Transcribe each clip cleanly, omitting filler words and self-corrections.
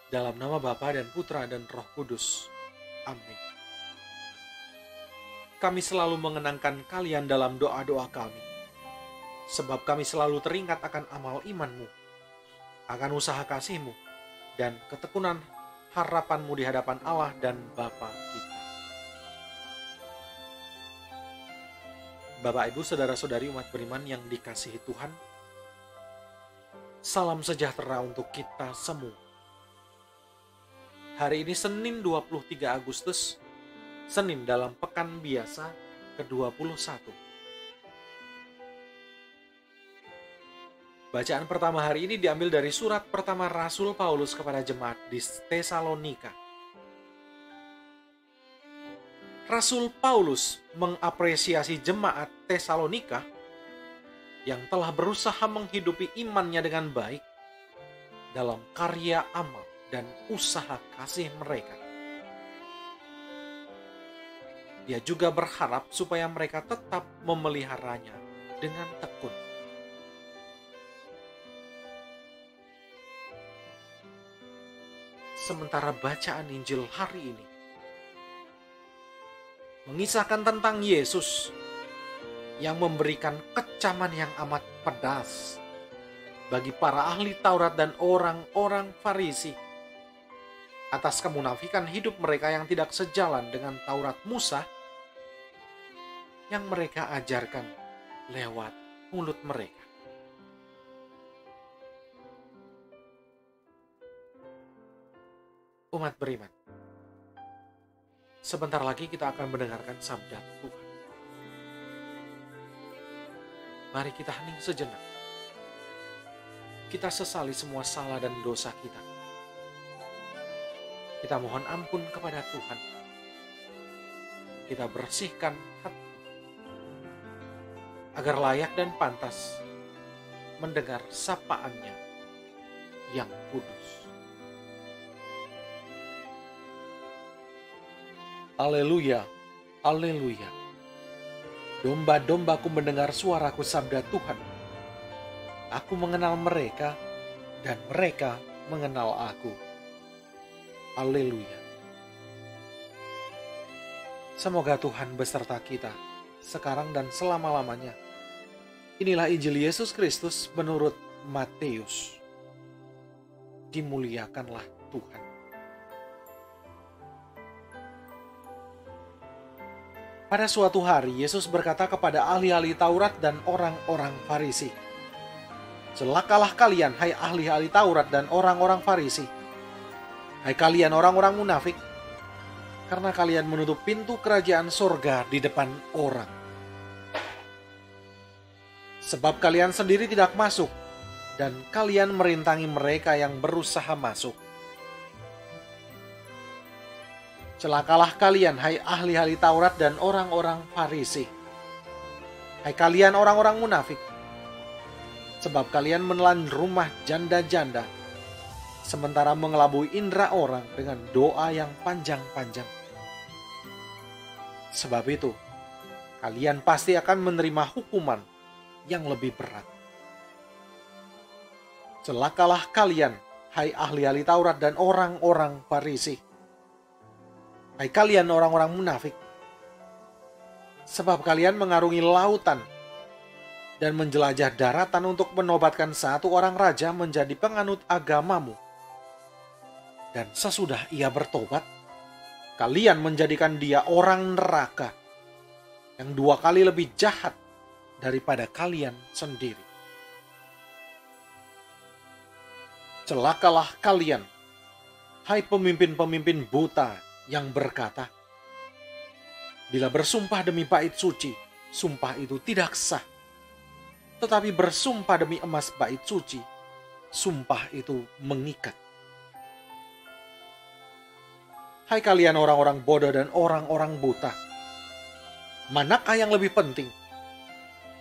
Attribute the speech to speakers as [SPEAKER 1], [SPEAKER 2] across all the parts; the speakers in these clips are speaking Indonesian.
[SPEAKER 1] Dalam nama Bapa dan Putra dan Roh Kudus. Amin. Kami selalu mengenangkan kalian dalam doa-doa kami, sebab kami selalu teringat akan amal iman-Mu, akan usaha kasih-Mu, dan ketekunan harapan-Mu di hadapan Allah dan Bapa kita. Bapak, Ibu, Saudara-saudari umat beriman yang dikasihi Tuhan, salam sejahtera untuk kita semua. Hari ini Senin 23 Agustus, Senin dalam pekan biasa ke-21. Bacaan pertama hari ini diambil dari surat pertama Rasul Paulus kepada jemaat di Tesalonika. Rasul Paulus mengapresiasi jemaat Tesalonika yang telah berusaha menghidupi imannya dengan baik dalam karya amal dan usaha kasih mereka. Dia juga berharap supaya mereka tetap memeliharanya dengan tekun. Sementara bacaan Injil hari ini mengisahkan tentang Yesus yang memberikan kecaman yang amat pedas bagi para ahli Taurat dan orang-orang Farisi atas kemunafikan hidup mereka yang tidak sejalan dengan Taurat Musa yang mereka ajarkan lewat mulut mereka. Umat beriman, sebentar lagi kita akan mendengarkan sabda Tuhan. Mari kita hening sejenak. Kita sesali semua salah dan dosa kita. Kita mohon ampun kepada Tuhan. Kita bersihkan hati agar layak dan pantas mendengar sapaan-Nya yang kudus. Haleluya, haleluya. Domba-dombaku mendengar suaraku, sabda Tuhan. Aku mengenal mereka dan mereka mengenal aku. Haleluya. Semoga Tuhan beserta kita sekarang dan selama-lamanya. Inilah Injil Yesus Kristus menurut Matius. Dimuliakanlah Tuhan. Pada suatu hari, Yesus berkata kepada ahli-ahli Taurat dan orang-orang Farisi, "Celakalah kalian, hai ahli-ahli Taurat dan orang-orang Farisi. Hai kalian orang-orang munafik, karena kalian menutup pintu kerajaan sorga di depan orang. Sebab kalian sendiri tidak masuk, dan kalian merintangi mereka yang berusaha masuk. Celakalah kalian, hai ahli-ahli Taurat dan orang-orang Farisi. Hai kalian orang-orang munafik, sebab kalian menelan rumah janda-janda, sementara mengelabui indera orang dengan doa yang panjang-panjang. Sebab itu, kalian pasti akan menerima hukuman yang lebih berat. Celakalah kalian, hai ahli-ahli Taurat dan orang-orang Farisi. Hai kalian orang-orang munafik, sebab kalian mengarungi lautan dan menjelajah daratan untuk menobatkan satu orang raja menjadi penganut agamamu. Dan sesudah ia bertobat, kalian menjadikan dia orang neraka yang 2 kali lebih jahat daripada kalian sendiri. Celakalah kalian, hai pemimpin-pemimpin buta yang berkata, bila bersumpah demi bait suci, sumpah itu tidak sah. Tetapi bersumpah demi emas bait suci, sumpah itu mengikat. Hai kalian orang-orang bodoh dan orang-orang buta, manakah yang lebih penting?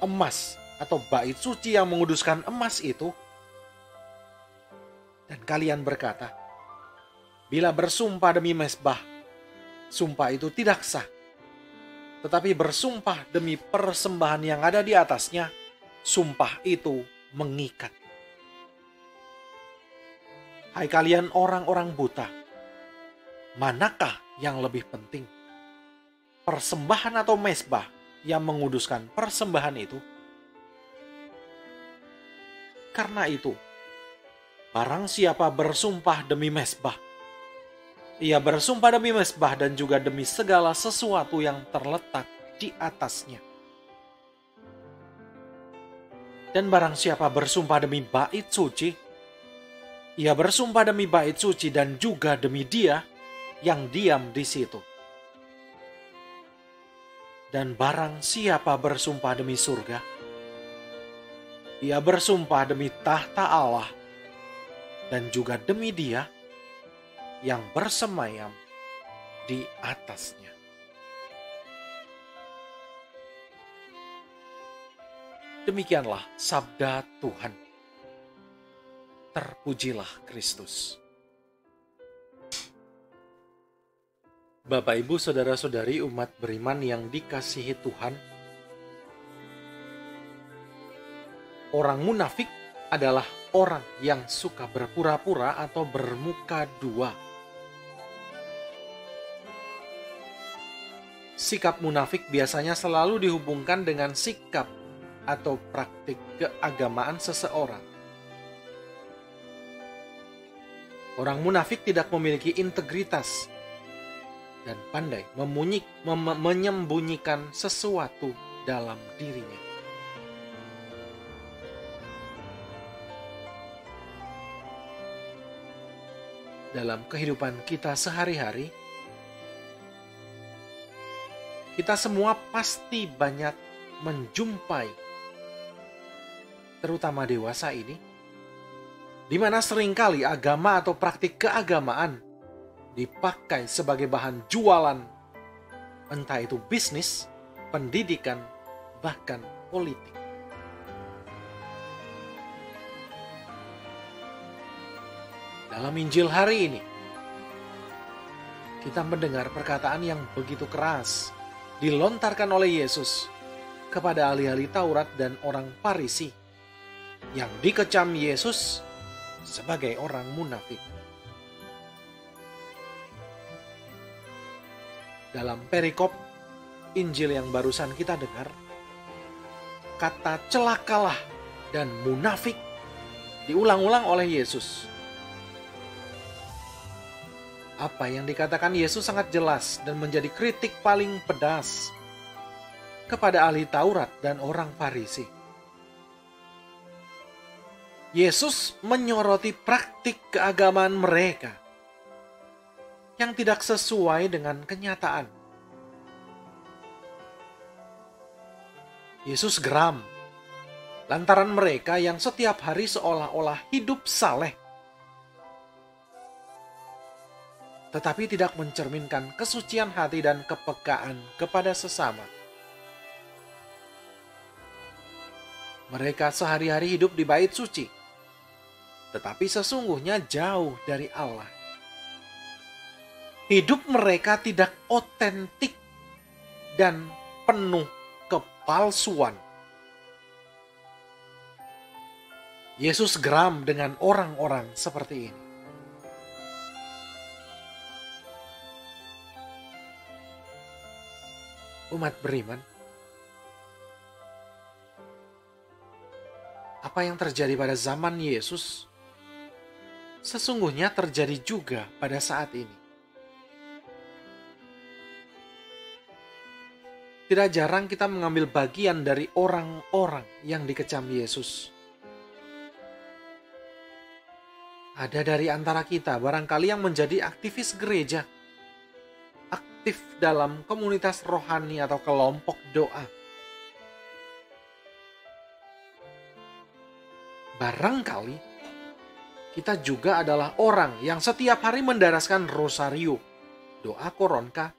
[SPEAKER 1] Emas atau bait suci yang menguduskan emas itu? Dan kalian berkata, bila bersumpah demi mezbah, sumpah itu tidak sah. Tetapi bersumpah demi persembahan yang ada di atasnya, sumpah itu mengikat. Hai kalian orang-orang buta, manakah yang lebih penting? Persembahan atau mezbah yang menguduskan persembahan itu? Karena itu, barang siapa bersumpah demi mezbah, ia bersumpah demi mezbah dan juga demi segala sesuatu yang terletak di atasnya. Dan barang siapa bersumpah demi bait suci, ia bersumpah demi bait suci dan juga demi Dia yang diam di situ. Dan barang siapa bersumpah demi surga, ia bersumpah demi tahta Allah dan juga demi Dia yang bersemayam di atasnya. Demikianlah sabda Tuhan. Terpujilah Kristus. Bapak, Ibu, saudara-saudari umat beriman yang dikasihi Tuhan, orang munafik adalah orang yang suka berpura-pura atau bermuka dua. Sikap munafik biasanya selalu dihubungkan dengan sikap atau praktik keagamaan seseorang. Orang munafik tidak memiliki integritas dan pandai menyembunyikan sesuatu dalam dirinya. Dalam kehidupan kita sehari-hari, kita semua pasti banyak menjumpai, terutama dewasa ini, di mana seringkali agama atau praktik keagamaan dipakai sebagai bahan jualan, entah itu bisnis, pendidikan, bahkan politik. Dalam Injil hari ini, kita mendengar perkataan yang begitu keras dilontarkan oleh Yesus kepada ahli-ahli Taurat dan orang Farisi yang dikecam Yesus sebagai orang munafik. Dalam perikop Injil yang barusan kita dengar, kata celakalah dan munafik diulang-ulang oleh Yesus. Apa yang dikatakan Yesus sangat jelas dan menjadi kritik paling pedas kepada ahli Taurat dan orang Farisi. Yesus menyoroti praktik keagamaan mereka yang tidak sesuai dengan kenyataan. Yesus geram lantaran mereka yang setiap hari seolah-olah hidup saleh, tetapi tidak mencerminkan kesucian hati dan kepekaan kepada sesama. Mereka sehari-hari hidup di bait suci, tetapi sesungguhnya jauh dari Allah. Hidup mereka tidak otentik dan penuh kepalsuan. Yesus geram dengan orang-orang seperti ini. Umat beriman, apa yang terjadi pada zaman Yesus sesungguhnya terjadi juga pada saat ini. Tidak jarang kita mengambil bagian dari orang-orang yang dikecam Yesus. Ada dari antara kita barangkali yang menjadi aktivis gereja, aktif dalam komunitas rohani atau kelompok doa. Barangkali kita juga adalah orang yang setiap hari mendaraskan rosario, doa koronka,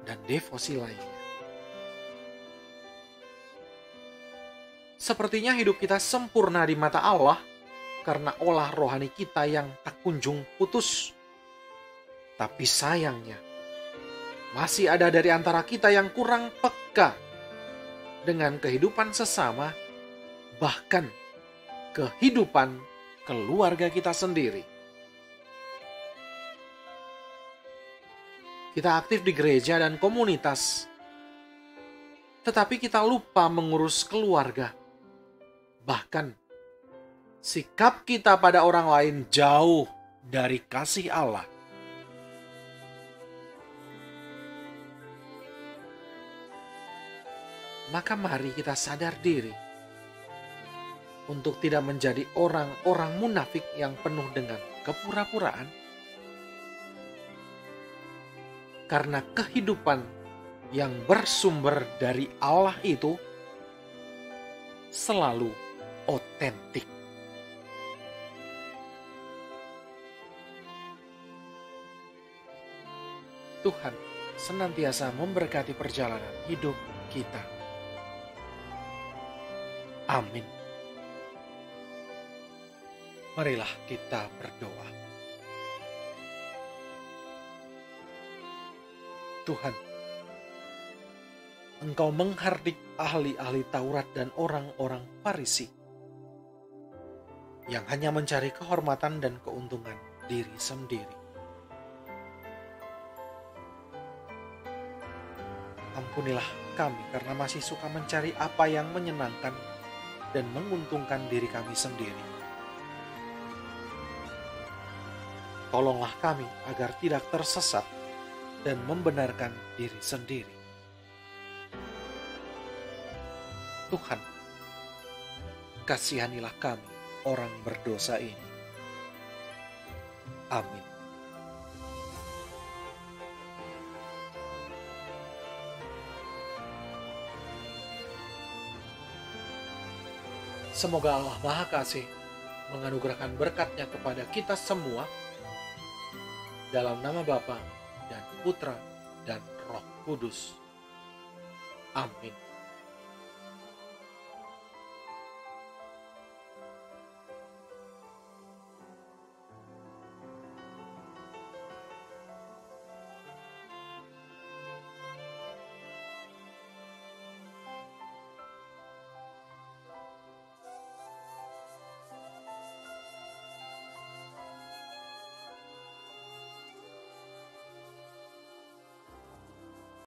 [SPEAKER 1] dan devosi lainnya. Sepertinya hidup kita sempurna di mata Allah karena olah rohani kita yang tak kunjung putus. Tapi sayangnya, masih ada dari antara kita yang kurang peka dengan kehidupan sesama, bahkan kehidupan keluarga kita sendiri. Kita aktif di gereja dan komunitas, tetapi kita lupa mengurus keluarga. Bahkan, sikap kita pada orang lain jauh dari kasih Allah. Maka mari kita sadar diri untuk tidak menjadi orang-orang munafik yang penuh dengan kepura-puraan. Karena kehidupan yang bersumber dari Allah itu selalu otentik. Tuhan senantiasa memberkati perjalanan hidup kita. Amin. Marilah kita berdoa. Tuhan, Engkau menghardik ahli-ahli Taurat dan orang-orang Farisi yang hanya mencari kehormatan dan keuntungan diri sendiri. Ampunilah kami karena masih suka mencari apa yang menyenangkan dan menguntungkan diri kami sendiri. Tolonglah kami agar tidak tersesat dan membenarkan diri sendiri. Tuhan, kasihanilah kami orang berdosa ini. Amin. Semoga Allah Maha Kasih menganugerahkan berkat-Nya kepada kita semua dalam nama Bapa dan Putra dan Roh Kudus. Amin.